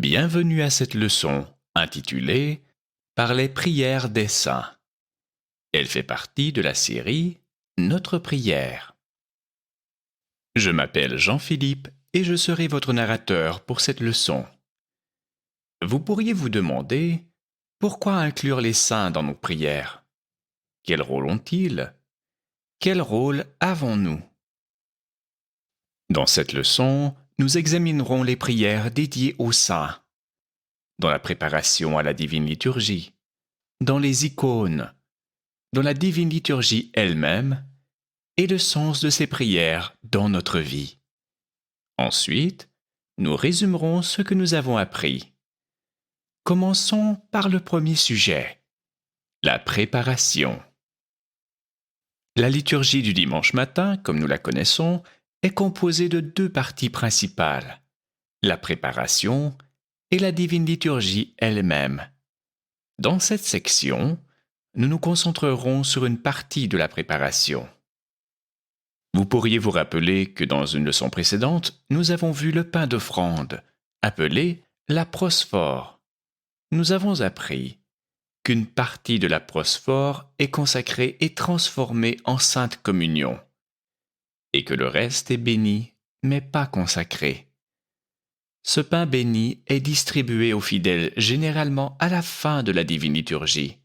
Bienvenue à cette leçon intitulée Par les prières des saints. Elle fait partie de la série Notre prière. Je m'appelle Jean-Philippe et je serai votre narrateur pour cette leçon. Vous pourriez vous demander pourquoi inclure les saints dans nos prières? Quel rôle ont-ils? Quel rôle avons-nous? Dans cette leçon, nous examinerons les prières dédiées aux saints, dans la préparation à la divine liturgie, dans les icônes, dans la divine liturgie elle-même et le sens de ces prières dans notre vie. Ensuite, nous résumerons ce que nous avons appris. Commençons par le premier sujet, la préparation. La liturgie du dimanche matin, comme nous la connaissons, est composée de deux parties principales, la préparation et la divine liturgie elle-même. Dans cette section, nous nous concentrerons sur une partie de la préparation. Vous pourriez vous rappeler que dans une leçon précédente, nous avons vu le pain d'offrande, appelé la prosphore. Nous avons appris qu'une partie de la prosphore est consacrée et transformée en sainte communion, et que le reste est béni, mais pas consacré. Ce pain béni est distribué aux fidèles généralement à la fin de la divine liturgie.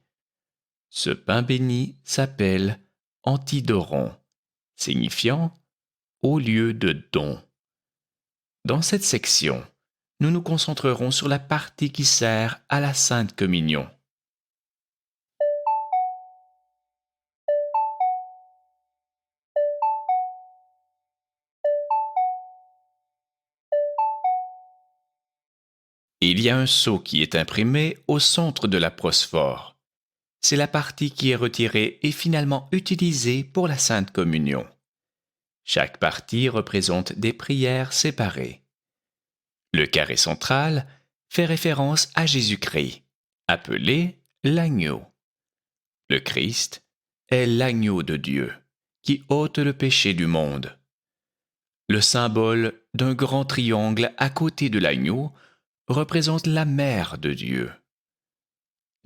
Ce pain béni s'appelle antidoron, signifiant au lieu de don. Dans cette section, nous nous concentrerons sur la partie qui sert à la Sainte Communion. Il y a un sceau qui est imprimé au centre de la prosphore. C'est la partie qui est retirée et finalement utilisée pour la Sainte Communion. Chaque partie représente des prières séparées. Le carré central fait référence à Jésus-Christ, appelé l'agneau. Le Christ est l'agneau de Dieu, qui ôte le péché du monde. Le symbole d'un grand triangle à côté de l'agneau représente la mère de Dieu.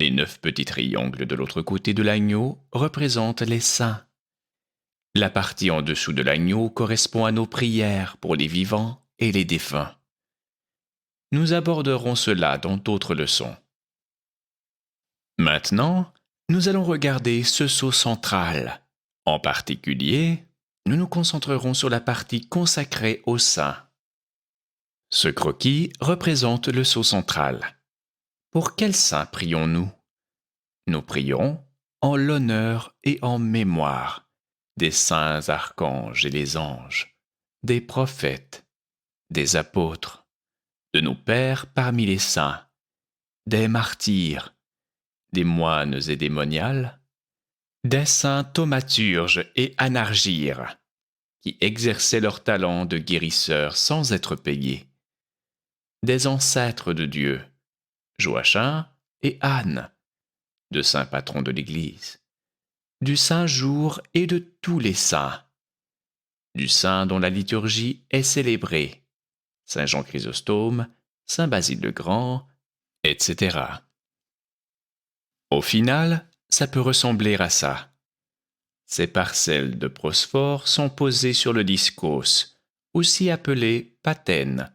Les 9 petits triangles de l'autre côté de l'agneau représentent les saints. La partie en dessous de l'agneau correspond à nos prières pour les vivants et les défunts. Nous aborderons cela dans d'autres leçons. Maintenant, nous allons regarder ce sceau central. En particulier, nous nous concentrerons sur la partie consacrée aux saints. Ce croquis représente le sceau central. Pour quel saint prions-nous? Nous prions en l'honneur et en mémoire des saints archanges et les anges, des prophètes, des apôtres, de nos pères parmi les saints, des martyrs, des moines et des moniales, des saints thaumaturges et anargyres, qui exerçaient leur talent de guérisseurs sans être payés, des ancêtres de Dieu, Joachim et Anne, de saints patrons de l'Église, du saint jour et de tous les saints, du saint dont la liturgie est célébrée, saint Jean Chrysostome, saint Basile le Grand, etc. Au final, ça peut ressembler à ça. Ces parcelles de prosphore sont posées sur le discos, aussi appelé patène.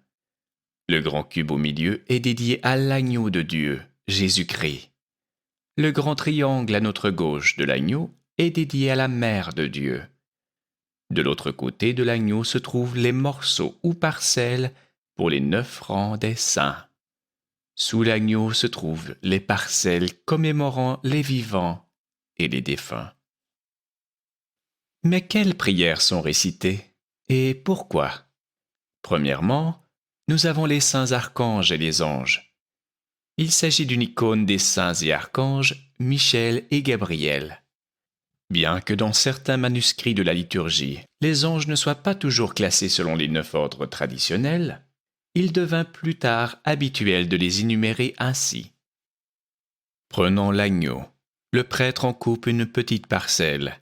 Le grand cube au milieu est dédié à l'agneau de Dieu, Jésus-Christ. Le grand triangle à notre gauche de l'agneau est dédié à la mère de Dieu. De l'autre côté de l'agneau se trouvent les morceaux ou parcelles pour les 9 rangs des saints. Sous l'agneau se trouvent les parcelles commémorant les vivants et les défunts. Mais quelles prières sont récitées et pourquoi? Premièrement, nous avons les saints archanges et les anges. Il s'agit d'une icône des saints et archanges Michel et Gabriel. Bien que dans certains manuscrits de la liturgie, les anges ne soient pas toujours classés selon les 9 ordres traditionnels, il devint plus tard habituel de les énumérer ainsi. Prenant l'agneau, le prêtre en coupe une petite parcelle,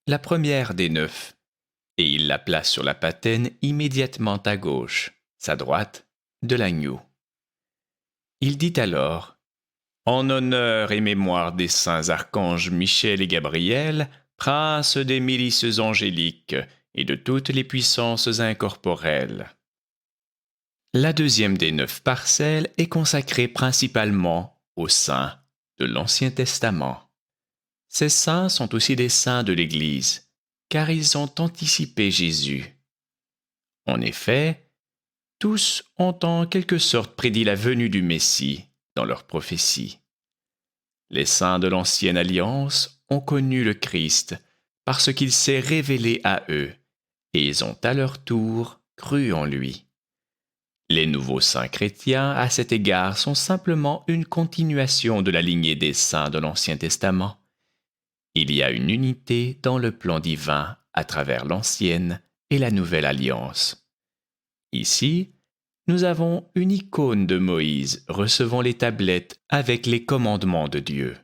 la première des 9, et il la place sur la patène immédiatement à gauche, sa droite, de l'agneau. Il dit alors: En honneur et mémoire des saints archanges Michel et Gabriel, princes des milices angéliques et de toutes les puissances incorporelles. La deuxième des 9 parcelles est consacrée principalement aux saints de l'Ancien Testament. Ces saints sont aussi des saints de l'Église, car ils ont anticipé Jésus. En effet, tous ont en quelque sorte prédit la venue du Messie dans leurs prophéties. Les saints de l'Ancienne Alliance ont connu le Christ parce qu'il s'est révélé à eux, et ils ont à leur tour cru en lui. Les nouveaux saints chrétiens, à cet égard, sont simplement une continuation de la lignée des saints de l'Ancien Testament. Il y a une unité dans le plan divin à travers l'Ancienne et la Nouvelle Alliance. Ici, nous avons une icône de Moïse recevant les tablettes avec les commandements de Dieu.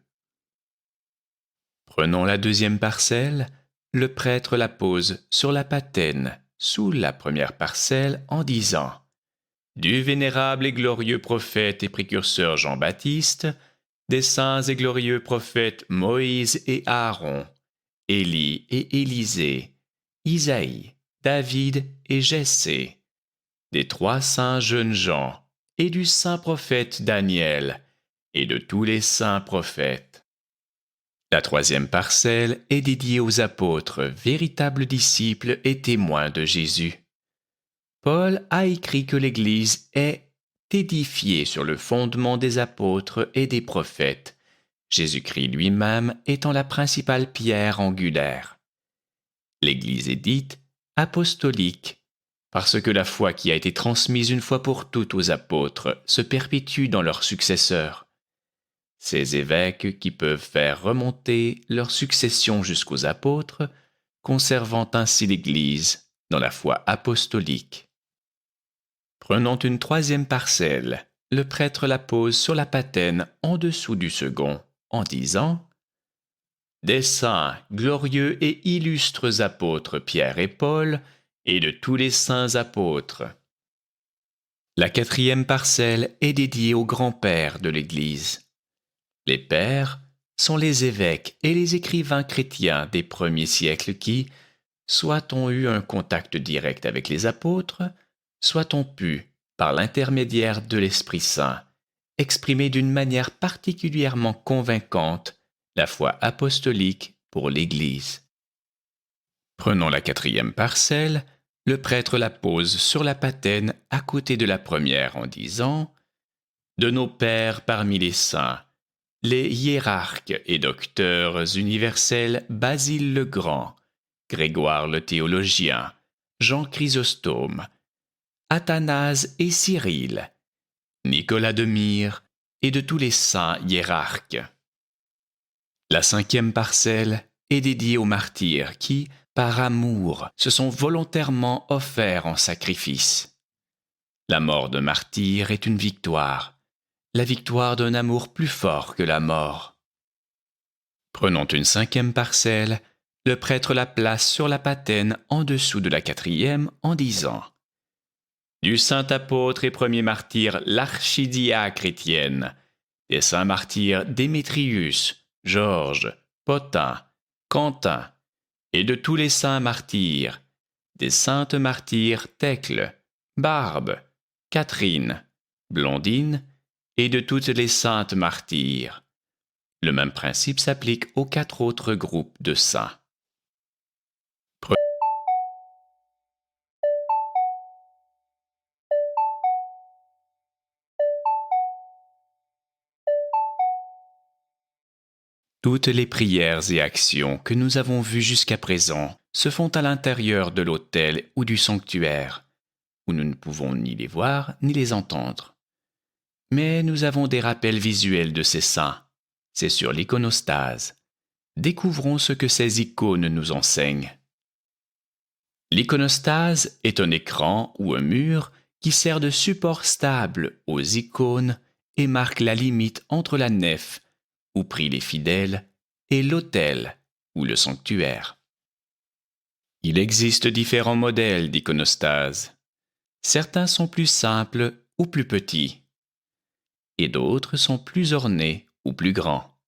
Prenons la deuxième parcelle, le prêtre la pose sur la patène sous la première parcelle en disant: Du vénérable et glorieux prophète et précurseur Jean-Baptiste, des saints et glorieux prophètes Moïse et Aaron, Élie et Élisée, Isaïe, David et Jessé, des 3 saints jeunes gens et du saint prophète Daniel et de tous les saints prophètes. La troisième parcelle est dédiée aux apôtres, véritables disciples et témoins de Jésus. Paul a écrit que l'Église est édifiée sur le fondement des apôtres et des prophètes, Jésus-Christ lui-même étant la principale pierre angulaire. L'Église est dite apostolique parce que la foi qui a été transmise une fois pour toutes aux apôtres se perpétue dans leurs successeurs. Ces évêques qui peuvent faire remonter leur succession jusqu'aux apôtres, conservant ainsi l'Église dans la foi apostolique. Prenons une troisième parcelle. Le prêtre la pose sur la patène en dessous du second, en disant: Des saints, glorieux et illustres apôtres Pierre et Paul, et de tous les saints apôtres. La quatrième parcelle est dédiée aux grands-pères de l'Église. Les pères sont les évêques et les écrivains chrétiens des premiers siècles qui, soit ont eu un contact direct avec les apôtres, soit ont pu, par l'intermédiaire de l'Esprit Saint, exprimer d'une manière particulièrement convaincante la foi apostolique pour l'Église. Prenons la quatrième parcelle, le prêtre la pose sur la patène à côté de la première en disant: De nos pères parmi les saints, les hiérarques et docteurs universels Basile le Grand, Grégoire le théologien, Jean Chrysostome, Athanase et Cyril, Nicolas de Myre et de tous les saints hiérarques. La cinquième parcelle est dédiée aux martyrs qui, par amour, se sont volontairement offerts en sacrifice. La mort de martyr est une victoire, la victoire d'un amour plus fort que la mort. Prenons une cinquième parcelle, le prêtre la place sur la patène en dessous de la quatrième en disant: Du saint apôtre et premier martyr l'archidiacre Étienne, des saints martyrs Démétrius, Georges, Pothin, Quentin, et de tous les saints martyrs, des saintes martyrs Thècle, Barbe, Catherine, Blondine, et de toutes les saintes martyrs. Le même principe s'applique aux 4 autres groupes de saints. Toutes les prières et actions que nous avons vues jusqu'à présent se font à l'intérieur de l'autel ou du sanctuaire, où nous ne pouvons ni les voir ni les entendre. Mais nous avons des rappels visuels de ces saints. C'est sur l'iconostase. Découvrons ce que ces icônes nous enseignent. L'iconostase est un écran ou un mur qui sert de support stable aux icônes et marque la limite entre la nef, où prient les fidèles, et l'autel, ou le sanctuaire. Il existe différents modèles d'iconostase. Certains sont plus simples ou plus petits. et d'autres sont plus ornés ou plus grands.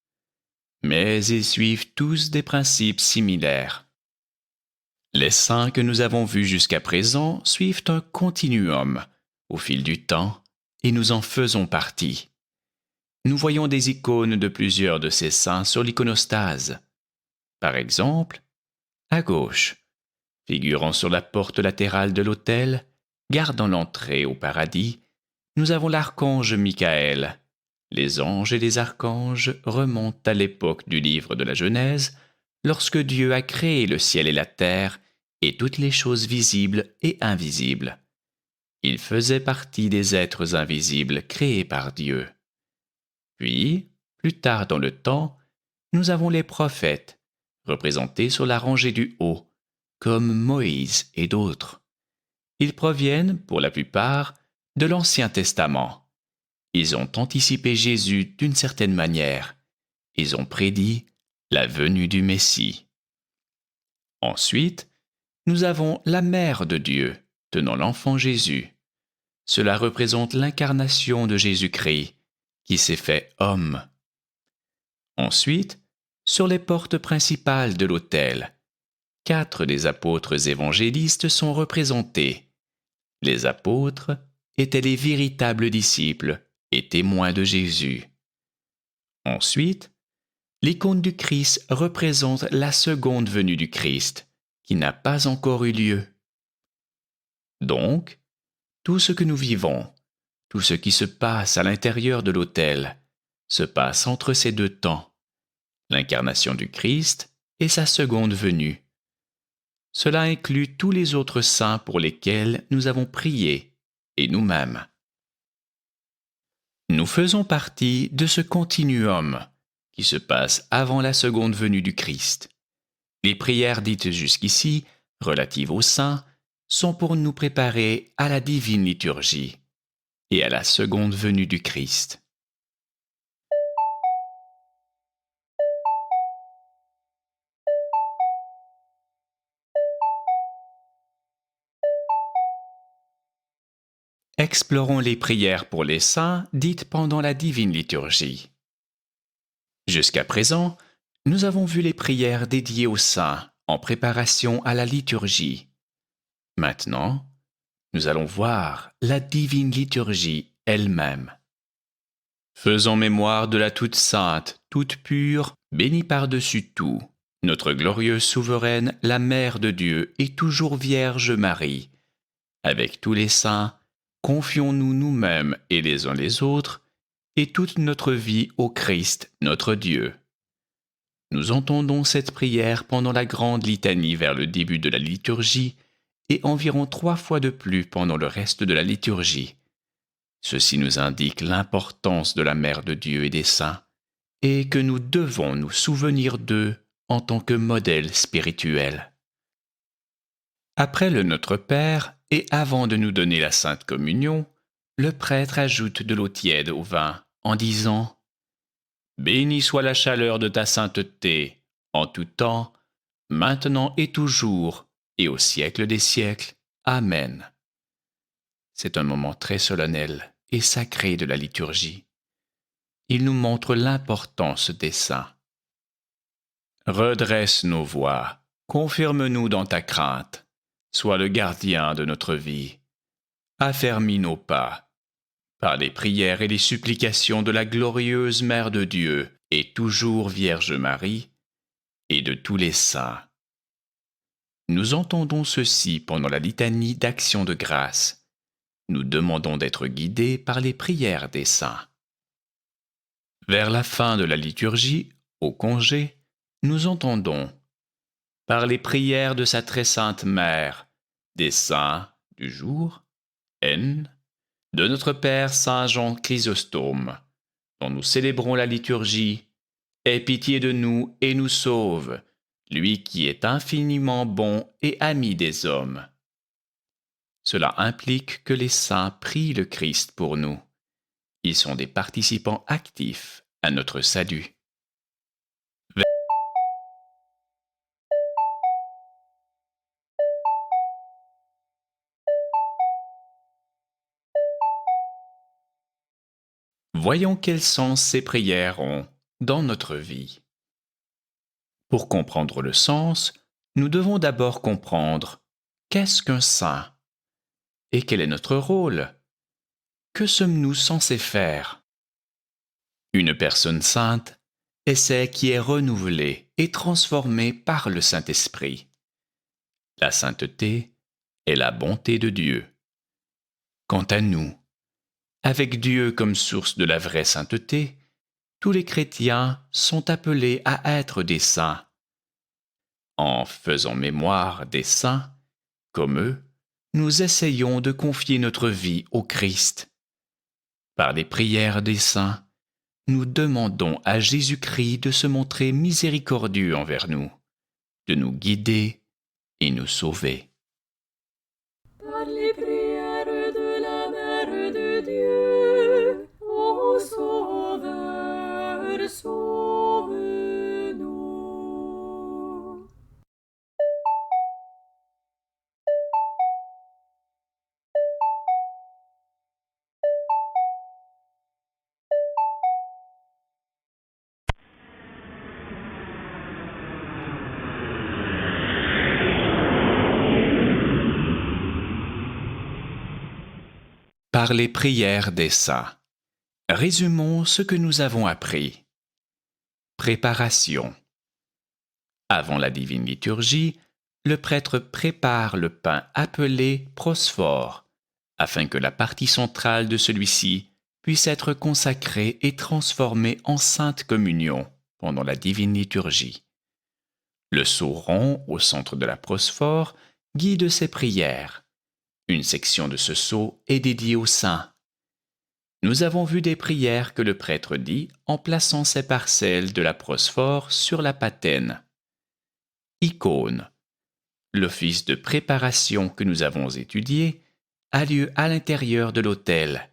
Mais ils suivent tous des principes similaires. Les saints que nous avons vus jusqu'à présent suivent un continuum au fil du temps et nous en faisons partie. Nous voyons des icônes de plusieurs de ces saints sur l'iconostase. Par exemple, à gauche, figurant sur la porte latérale de l'autel, gardant l'entrée au paradis, nous avons l'archange Michael. Les anges et les archanges remontent à l'époque du livre de la Genèse, lorsque Dieu a créé le ciel et la terre et toutes les choses visibles et invisibles. Ils faisaient partie des êtres invisibles créés par Dieu. Puis, plus tard dans le temps, nous avons les prophètes, représentés sur la rangée du haut, comme Moïse et d'autres. Ils proviennent, pour la plupart, de l'Ancien Testament. Ils ont anticipé Jésus d'une certaine manière. Ils ont prédit la venue du Messie. Ensuite, nous avons la Mère de Dieu, tenant l'enfant Jésus. Cela représente l'incarnation de Jésus-Christ, qui s'est fait homme. Ensuite, sur les portes principales de l'autel, 4 des apôtres évangélistes sont représentés. Les apôtres étaient les véritables disciples et témoins de Jésus. Ensuite, l'icône du Christ représente la seconde venue du Christ, qui n'a pas encore eu lieu. Donc, tout ce que nous vivons, tout ce qui se passe à l'intérieur de l'autel, se passe entre ces deux temps, l'incarnation du Christ et sa seconde venue. Cela inclut tous les autres saints pour lesquels nous avons prié, et nous-mêmes. Nous faisons partie de ce continuum qui se passe avant la seconde venue du Christ. Les prières dites jusqu'ici, relatives aux saints, sont pour nous préparer à la divine liturgie et à la seconde venue du Christ. Explorons les prières pour les saints dites pendant la divine liturgie. Jusqu'à présent, nous avons vu les prières dédiées aux saints en préparation à la liturgie. Maintenant, nous allons voir la divine liturgie elle-même. Faisons mémoire de la toute sainte, toute pure, bénie par-dessus tout, notre glorieuse souveraine, la Mère de Dieu et toujours Vierge Marie. Avec tous les saints, confions-nous nous-mêmes et les uns les autres, et toute notre vie au Christ, notre Dieu. Nous entendons cette prière pendant la grande litanie vers le début de la liturgie et environ 3 fois de plus pendant le reste de la liturgie. Ceci nous indique l'importance de la Mère de Dieu et des saints, et que nous devons nous souvenir d'eux en tant que modèle spirituel. Après le Notre Père, et avant de nous donner la Sainte Communion, le prêtre ajoute de l'eau tiède au vin en disant « Béni soit la chaleur de ta sainteté, en tout temps, maintenant et toujours, et au siècle des siècles. Amen. » C'est un moment très solennel et sacré de la liturgie. Il nous montre l'importance des saints. Redresse nos voies, confirme-nous dans ta crainte, sois le gardien de notre vie. Affermis nos pas, par les prières et les supplications de la glorieuse Mère de Dieu et toujours Vierge Marie, et de tous les saints. Nous entendons ceci pendant la litanie d'action de grâce. Nous demandons d'être guidés par les prières des saints. Vers la fin de la liturgie, au congé, nous entendons, par les prières de sa très sainte Mère, des saints du jour, N, de notre Père Saint Jean Chrysostome, dont nous célébrons la liturgie, aie pitié de nous et nous sauve, lui qui est infiniment bon et ami des hommes. Cela implique que les saints prient le Christ pour nous. Ils sont des participants actifs à notre salut. Voyons quel sens ces prières ont dans notre vie. Pour comprendre le sens, nous devons d'abord comprendre qu'est-ce qu'un saint et quel est notre rôle. Que sommes-nous censés faire? Une personne sainte est celle qui est renouvelée et transformée par le Saint-Esprit. La sainteté est la bonté de Dieu. Quant à nous, avec Dieu comme source de la vraie sainteté, tous les chrétiens sont appelés à être des saints. En faisant mémoire des saints, comme eux, nous essayons de confier notre vie au Christ. Par les prières des saints, nous demandons à Jésus-Christ de se montrer miséricordieux envers nous, de nous guider et nous sauver. Par les prières de la Mère de Dieu, ô Sauveur, sauve-nous. Par les prières des saints. Résumons ce que nous avons appris. Préparation. Avant la divine liturgie, le prêtre prépare le pain appelé prosphore, afin que la partie centrale de celui-ci puisse être consacrée et transformée en sainte communion pendant la divine liturgie. Le seau rond au centre de la prosphore guide ses prières. Une section de ce seau est dédiée aux saints. Nous avons vu des prières que le prêtre dit en plaçant ses parcelles de la prosphore sur la patène. Icône. L'office de préparation que nous avons étudié a lieu à l'intérieur de l'autel,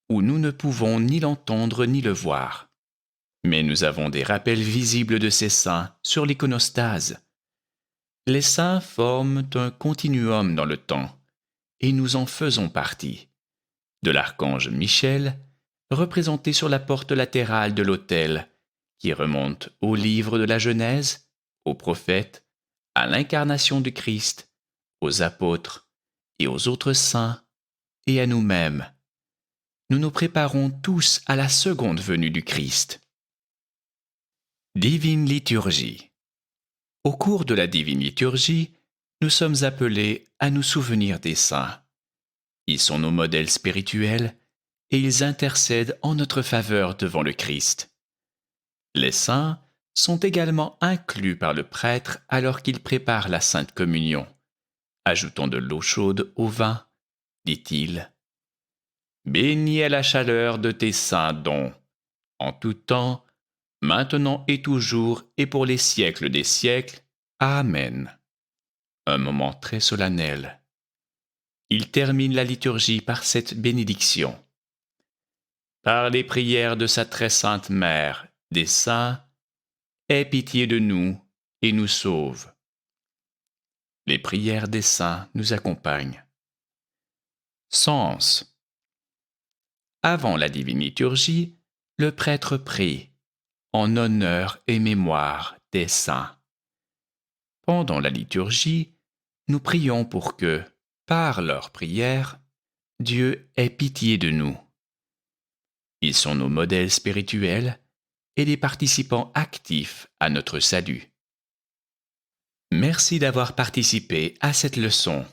où nous ne pouvons ni l'entendre ni le voir. Mais nous avons des rappels visibles de ces saints sur l'iconostase. Les saints forment un continuum dans le temps, et nous en faisons partie. De l'archange Michel, représenté sur la porte latérale de l'autel, qui remonte au livre de la Genèse, aux prophètes, à l'incarnation du Christ, aux apôtres et aux autres saints, et à nous-mêmes. Nous nous préparons tous à la seconde venue du Christ. Divine liturgie. Au cours de la divine liturgie, nous sommes appelés à nous souvenir des saints. Ils sont nos modèles spirituels et ils intercèdent en notre faveur devant le Christ. Les saints sont également inclus par le prêtre alors qu'il prépare la Sainte Communion. Ajoutons de l'eau chaude au vin, dit-il. Béni est la chaleur de tes saints dons, en tout temps, maintenant et toujours et pour les siècles des siècles. Amen. Un moment très solennel. Il termine la liturgie par cette bénédiction. Par les prières de sa très sainte Mère, des saints, aie pitié de nous et nous sauve. Les prières des saints nous accompagnent. Sens. Avant la divine liturgie, le prêtre prie, en honneur et mémoire des saints. Pendant la liturgie, nous prions pour que, par leurs prières, Dieu ait pitié de nous. Ils sont nos modèles spirituels et des participants actifs à notre salut. Merci d'avoir participé à cette leçon.